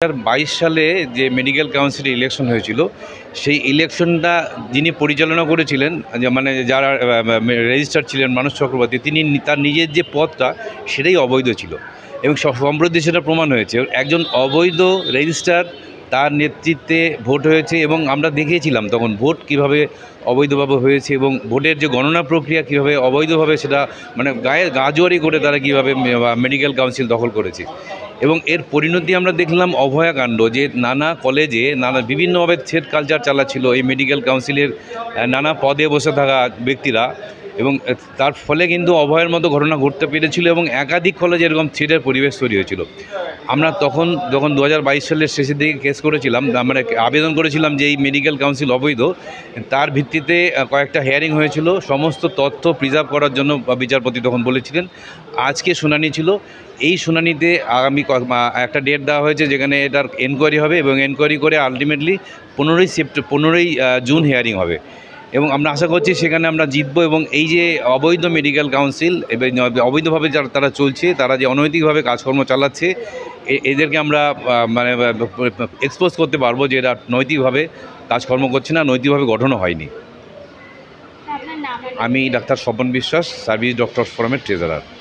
2022 সালে যে মেডিকেল কাউন্সিলের ইলেকশন হয়েছিল, সেই ইলেকশনটা যিনি পরিচালনা করেছিলেন, মানে যারা রেজিস্টার ছিলেন মানস চক্রবর্তী, তিনি তার নিজের যে পদটা সেটাই অবৈধ ছিল এবং সম্প্রতি সেটা প্রমাণ হয়েছে। একজন অবৈধ রেজিস্টার, তার নেতৃত্বে ভোট হয়েছে এবং আমরা দেখিয়েছিলাম তখন ভোট কিভাবে অবৈধভাবে হয়েছে এবং ভোটের যে গণনা প্রক্রিয়া কিভাবে অবৈধভাবে সেটা মানে গাজোয়ারি করে তারা কীভাবে মেডিকেল কাউন্সিল দখল করেছে। এবং এর পরিণতি আমরা দেখলাম অভয়াকাণ্ড, যে নানা কলেজে বিভিন্নভাবে থ্রেড কালচার চালাচ্ছিল এই মেডিকেল কাউন্সিলের নানা পদে বসে থাকা ব্যক্তিরা, এবং তার ফলে কিন্তু অভয়ের মতো ঘটনা ঘটতে পেরেছিল এবং একাধিক কলেজে এরকম থ্রেডের পরিবেশ তৈরি হয়েছিল। আমরা যখন 2022 সালের শেষের দিকে কেস করেছিলাম, আমরা আবেদন করেছিলাম যে এই মেডিকেল কাউন্সিল অবৈধ, তার ভিত্তিতে কয়েকটা হিয়ারিং হয়েছিল সমস্ত তথ্য প্রিজার্ভ করার জন্য। বিচারপতি তখন বলেছিলেন আজকে শুনানি ছিল, এই শুনানিতে আগামী একটা ডেট দেওয়া হয়েছে যেখানে এটার এনকোয়ারি হবে এবং এনকোয়ারি করে আলটিমেটলি 15ই জুন হিয়ারিং হবে এবং আমরা আশা করছি সেখানে আমরা জিতবো। এবং এই যে অবৈধ মেডিকেল কাউন্সিল এবং অবৈধভাবে যারা তারা চলছে, তারা যে অনৈতিকভাবে কাজকর্ম চালাচ্ছে, এদেরকে আমরা মানে এক্সপোজ করতে পারবো যে এরা নৈতিকভাবে কাজকর্ম করছে না, নৈতিকভাবে গঠনও হয়নি। আমি doctor Swapan Biswas, service doctors ফোরামের ট্রেজারার।